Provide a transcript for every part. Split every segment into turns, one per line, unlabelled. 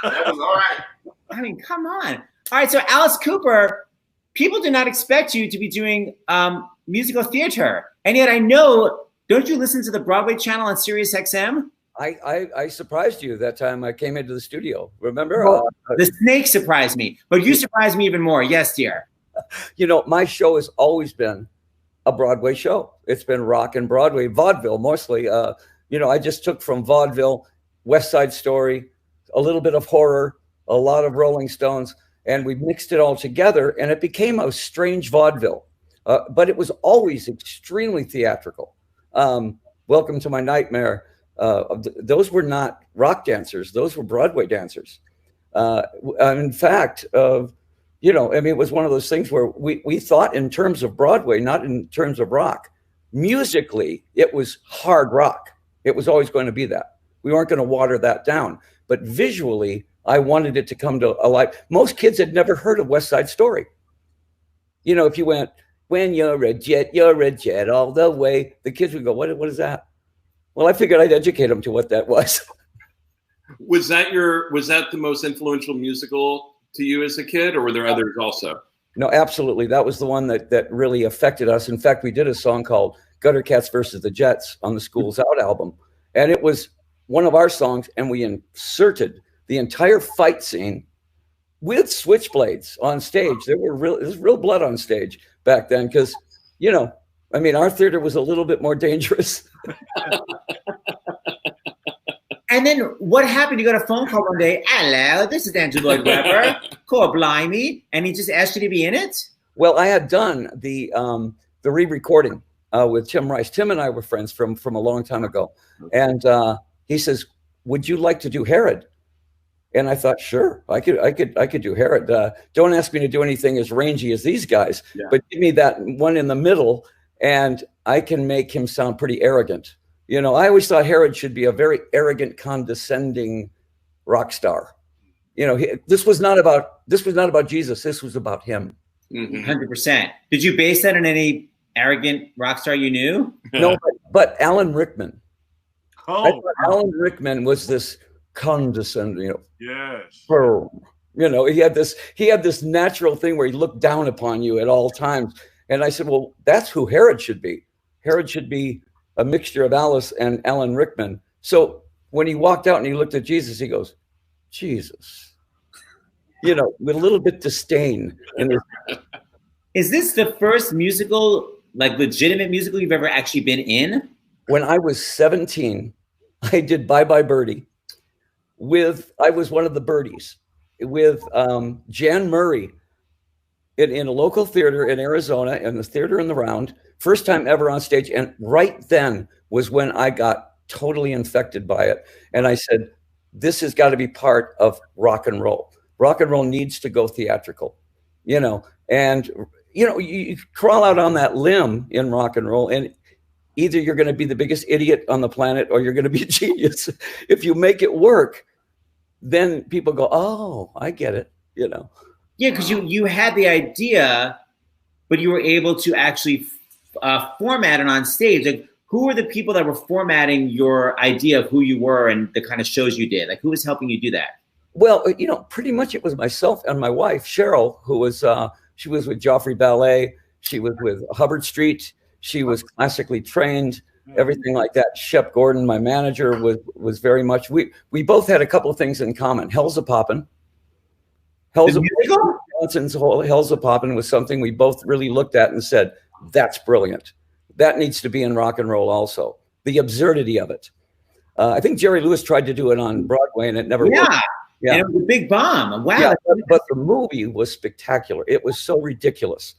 That was all right.
I mean, come on. All right, so Alice Cooper, people do not expect you to be doing musical theater. And yet I know, don't you listen to the Broadway channel on Sirius XM?
I surprised you that time I came into the studio. Remember?
Well, the snake surprised me, but you surprised me even more. Yes, dear.
You know, my show has always been a Broadway show. It's been rock and Broadway, vaudeville mostly. You know, I just took from vaudeville, West Side Story, a little bit of horror, a lot of Rolling Stones, and we mixed it all together, and it became a strange vaudeville. But it was always extremely theatrical. Welcome to My Nightmare. Those were not rock dancers; those were Broadway dancers. In fact, you know, I mean, it was one of those things where we thought in terms of Broadway, not in terms of rock. Musically, it was hard rock. It was always going to be that. We weren't going to water that down. But visually, I wanted it to come to a life. Most kids had never heard of West Side Story. You know, if you went, when you're a jet all the way, the kids would go, what is that? Well, I figured I'd educate them to what that was.
Was that the most influential musical to you as a kid, or were there others also?
No, absolutely. That was the one that really affected us. In fact, we did a song called Gutter Cats versus the Jets on the School's Out album. And it was one of our songs, and we inserted the entire fight scene with switchblades on stage. There was real blood on stage back then because, you know, I mean, our theater was a little bit more dangerous.
And then what happened? You got a phone call one day. Hello, this is Andrew Lloyd Webber. Cool, blimey. And he just asked you to be in it?
Well, I had done the re-recording with Tim Rice. Tim and I were friends from a long time ago. And he says, would you like to do Herod? And I thought, sure, I could do Herod. Don't ask me to do anything as rangy as these guys, but give me that one in the middle, and I can make him sound pretty arrogant. You know, I always thought Herod should be a very arrogant, condescending rock star. You know, this was not about Jesus. This was about him.
100%. Did you base that on any arrogant rock star you knew?
No, but Alan Rickman.
Oh,
Alan Rickman was this condescending, you know,
yes.
firm. You know, he had this natural thing where he looked down upon you at all times. And I said, well, that's who Herod should be. Herod should be a mixture of Alice and Alan Rickman. So when he walked out and he looked at Jesus, he goes, Jesus, you know, with a little bit disdain.
Is this the first musical, like legitimate musical you've ever actually been in?
When I was 17, I did Bye Bye Birdie I was one of the birdies with Jan Murray in a local theater in Arizona, in the Theater in the Round. First time ever on stage. And right then was when I got totally infected by it. And I said, this has got to be part of rock and roll. Rock and roll needs to go theatrical, you know, and, you know, you crawl out on that limb in rock and roll, and either you're going to be the biggest idiot on the planet or you're going to be a genius. If you make it work, then people go, oh, I get it, you know.
Yeah, because you had the idea, but you were able to actually format it on stage. Like, who were the people that were formatting your idea of who you were and the kind of shows you did? Like, who was helping you do that?
Well, you know, pretty much it was myself and my wife, Cheryl, who was, she was with Joffrey Ballet. She was with Hubbard Street. She was classically trained, everything like that. Shep Gordon, my manager, was very much, we both had a couple of things in common. Hell's a Poppin'. Johnson's whole Hell's a Poppin' was something we both really looked at and said, that's brilliant. That needs to be in rock and roll also. The absurdity of it. I think Jerry Lewis tried to do it on Broadway and it never worked.
Yeah, and it was a big bomb. Wow.
Yeah, but the movie was spectacular. It was so ridiculous.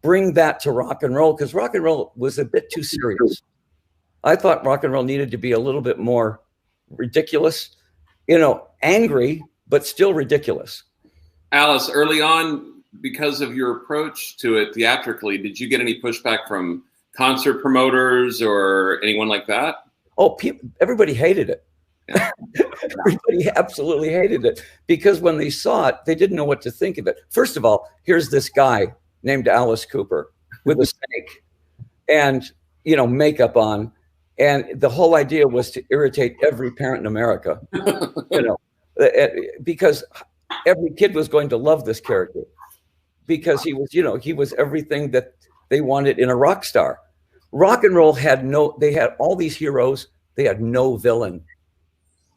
Bring that to rock and roll, because rock and roll was a bit too serious. I thought rock and roll needed to be a little bit more ridiculous, you know, angry, but still ridiculous.
Alice, early on, because of your approach to it theatrically, did you get any pushback from concert promoters or anyone like that?
Oh, everybody hated it. Everybody absolutely hated it, because when they saw it, they didn't know what to think of it. First of all, here's this guy named Alice Cooper with a snake and, you know, makeup on. And the whole idea was to irritate every parent in America, you know. because every kid was going to love this character because he was, he was everything that they wanted in a rock star. Rock and roll they had all these heroes. They had no villain.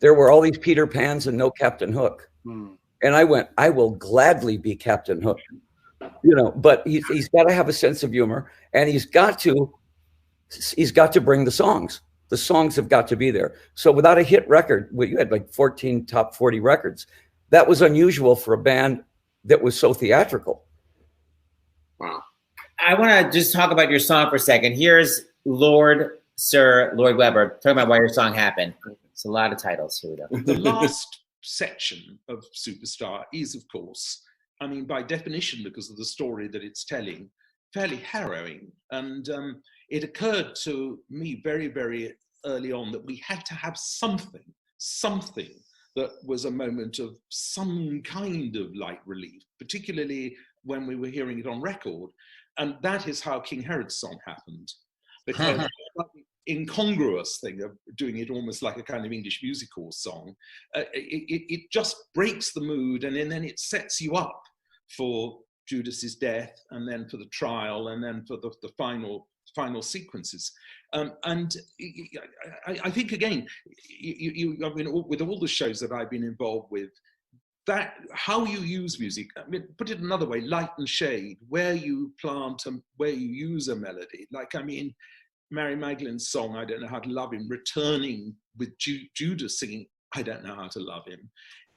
There were all these Peter Pans and no Captain Hook. And I went, I will gladly be Captain Hook, but he's got to have a sense of humor, and he's got to bring the songs. The songs have got to be there. So without a hit record, you had like 14 top 40 records. That was unusual for a band that was so theatrical.
Wow.
I want to just talk about your song for a second. Here's Sir Lloyd Webber talking about why your song happened. It's a lot of titles. Here we go.
The last section of Superstar is, of course, I mean, by definition, because of the story that it's telling, fairly harrowing. And it occurred to me very, very early on that we had to have something that was a moment of some kind of light relief, particularly when we were hearing it on record. And that is how King Herod's song happened. Because incongruous thing of doing it almost like a kind of English music hall song, it just breaks the mood, and then it sets you up for Judas's death, and then for the trial, and then for the final sequences. And I think, again, I mean, with all the shows that I've been involved with, that how you use music, I mean, put it another way, light and shade, where you plant and where you use a melody. Like, I mean, Mary Magdalene's song, I Don't Know How to Love Him, returning with Judas singing, I Don't Know How to Love Him,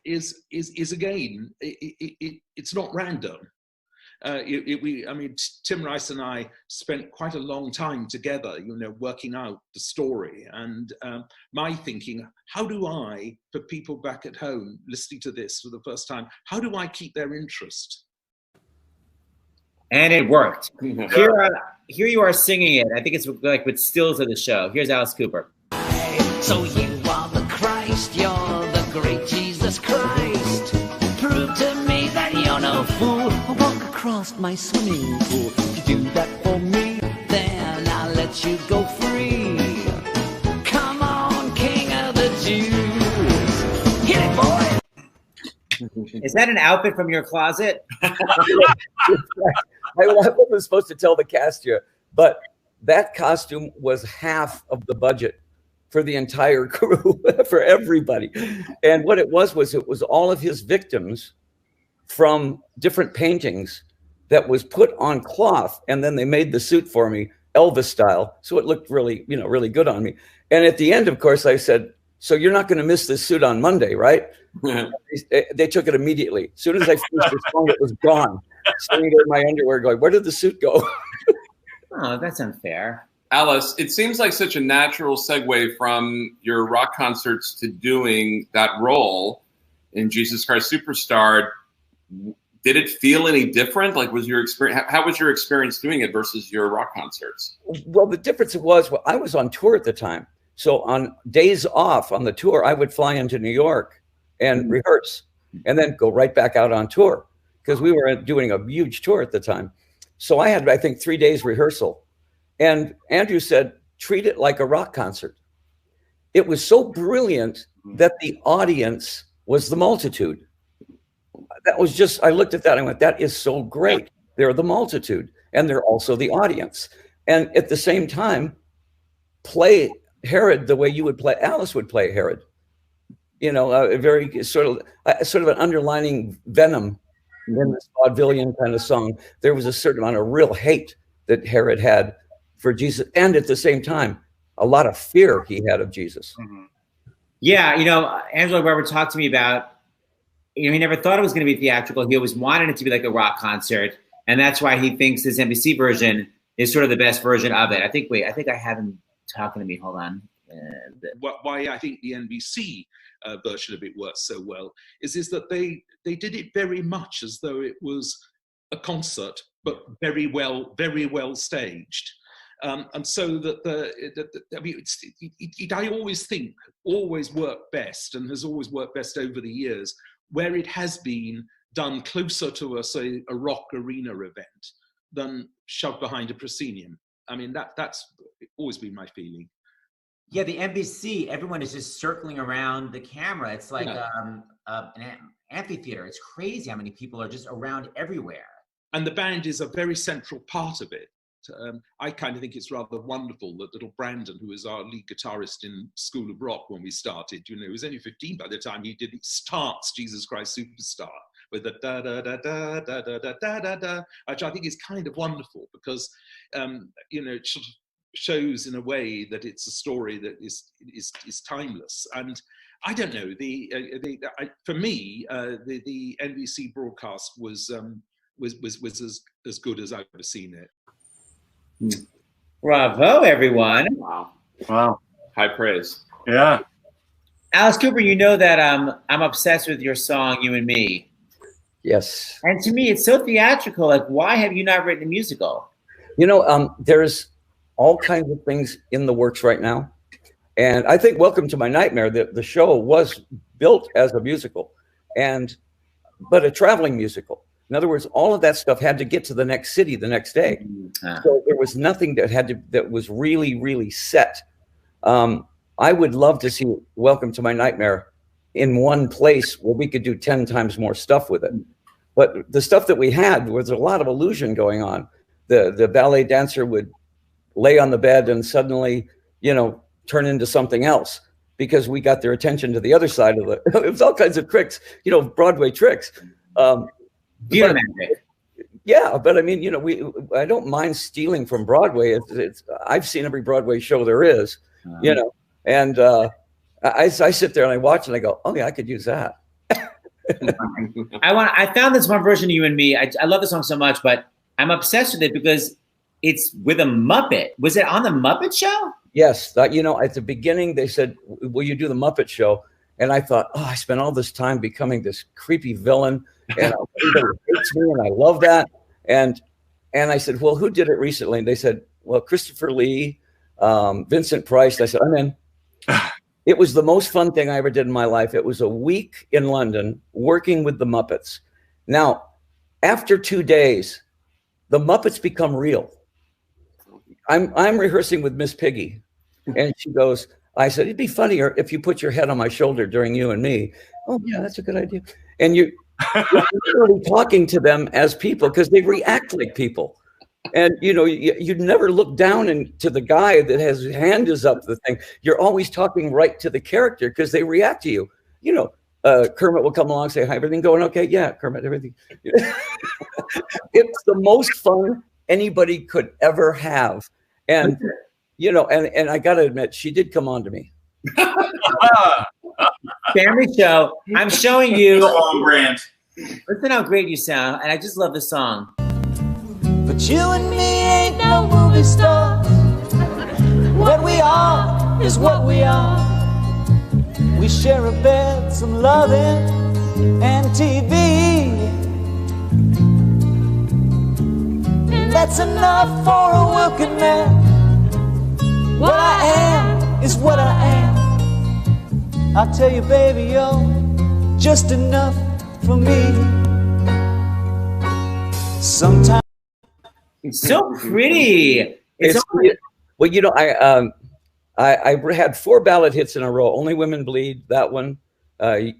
is again, it's not random. I mean, Tim Rice and I spent quite a long time together, working out the story. And my thinking, how do I, for people back at home listening to this for the first time, how do I keep their interest?
And it worked. Here you are singing it. I think it's like with stills of the show. Here's Alice Cooper.
So you are the Christ, you're the great Jesus Christ. Prove to me that you're no fool. Walk across my swimming pool. If you do that for me, then I'll let you go free. Come on, King of the Jews. Hit it, boy.
Is that an outfit from your closet?
I wasn't supposed to tell the cast here, but that costume was half of the budget for the entire crew, for everybody. And what it was all of his victims from different paintings that was put on cloth, and then they made the suit for me, Elvis style. So it looked really, really good on me. And at the end, of course, I said, so you're not going to miss this suit on Monday, right? They took it immediately. As soon as I finished the song, it was gone. Standing there in my underwear going, where did the suit go?
Oh, that's unfair.
Alice, it seems like such a natural segue from your rock concerts to doing that role in Jesus Christ Superstar. Did it feel any different? Like, was your experience? How was your experience doing it versus your rock concerts?
Well, the difference was I was on tour at the time. So on days off on the tour, I would fly into New York and rehearse and then go right back out on tour because we were doing a huge tour at the time. So I had, I think, 3 days rehearsal. And Andrew said, treat it like a rock concert. It was so brilliant that the audience was the multitude. That was just, I looked at that and I went, that is so great. They're the multitude and they're also the audience. And at the same time, play Herod the way you would play, Alice would play Herod. A very sort of an underlining venom in this vaudevillian kind of song. There was a certain amount of real hate that Herod had for Jesus, and at the same time, a lot of fear he had of Jesus.
Mm-hmm. Yeah, Angelo Weber talked to me about, he never thought it was going to be theatrical. He always wanted it to be like a rock concert, and that's why he thinks this NBC version is sort of the best version of it. I think I have him talking to me. Hold on.
Why I think the NBC version of it works so well is that they did it very much as though it was a concert, but very well staged. And so I always think always worked best and has always worked best over the years where it has been done closer to a rock arena event than shoved behind a proscenium. I mean, that's always been my feeling.
Yeah, the NBC, everyone is just circling around the camera. It's like
an amphitheater. It's crazy how many people are just around everywhere.
And the band is a very central part of it. I kind of think it's rather wonderful that little Brandon, who was our lead guitarist in School of Rock when we started, he was only 15 by the time he did starts Jesus Christ Superstar with the da da da da da da da da da da, which I think is kind of wonderful because it sort of shows in a way that it's a story that is timeless. And I don't know, for me, the NBC broadcast was as good as I've ever seen it.
Bravo, everyone.
Wow.
High praise.
Yeah.
Alice Cooper, you know that I'm obsessed with your song, You and Me.
Yes.
And to me, it's so theatrical. Like, why have you not written a musical?
There's all kinds of things in the works right now. And I think Welcome to My Nightmare, the show was built as a musical, but a traveling musical. In other words, all of that stuff had to get to the next city the next day. So there was nothing that was really, really set. I would love to see Welcome to My Nightmare in one place where we could do 10 times more stuff with it. But the stuff that we had was a lot of illusion going on. The ballet dancer would lay on the bed and suddenly, turn into something else because we got their attention to the other side of it. It was all kinds of tricks, Broadway tricks.
Theater magic.
Yeah, but I mean, I don't mind stealing from Broadway. I've seen every Broadway show there is, and I sit there and I watch and I go, oh yeah, I could use that.
I found this one version of You and Me. I love the song so much, but I'm obsessed with it because it's with a Muppet. Was it on the Muppet Show?
Yes, at the beginning they said, will you do the Muppet Show? And I thought, I spent all this time becoming this creepy villain, and everybody hates me, and I love that. And I said, well, who did it recently? And they said, well, Christopher Lee, Vincent Price. I said, I'm in. It was the most fun thing I ever did in my life. It was a week in London working with the Muppets. Now, after 2 days, the Muppets become real. I'm rehearsing with Miss Piggy, and she goes, I said, it'd be funnier if you put your head on my shoulder during You and Me. Oh, yeah, that's a good idea. And you're literally talking to them as people because they react like people. And, you'd never look down to the guy that has his hand is up the thing. You're always talking right to the character because they react to you. Kermit will come along and say, hi, everything going okay? Yeah, Kermit, everything. It's the most fun anybody could ever have. And, and I got to admit, she did come on to me.
Family show. I'm showing you.
On brand.
Listen how great you sound. And I just love the song.
But you and me ain't no movie stars. What we are is what we are. We share a bed, some loving, and TV. And that's enough for a working man. What I am is what I am. I tell you, baby, you're just enough for me. Sometimes.
It's so pretty.
I had 4 ballad hits in a row. Only Women Bleed, that one. I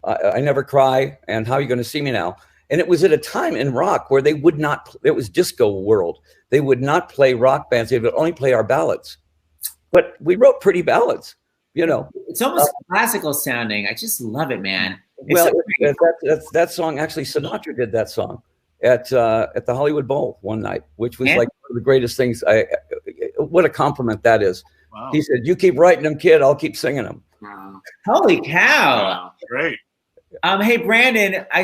Never Cry, and How You Gonna See Me Now. And it was at a time in rock where they would not. It was disco world. They would not play rock bands. They would only play our ballads. But we wrote pretty ballads.
It's almost classical sounding. I just love it, man.
That song, actually, Sinatra did that song at the Hollywood Bowl one night, which was like one of the greatest things. What a compliment that is. Wow. He said, you keep writing them, kid, I'll keep singing them.
Wow. Holy cow.
Wow. Great.
Hey, Brandon, I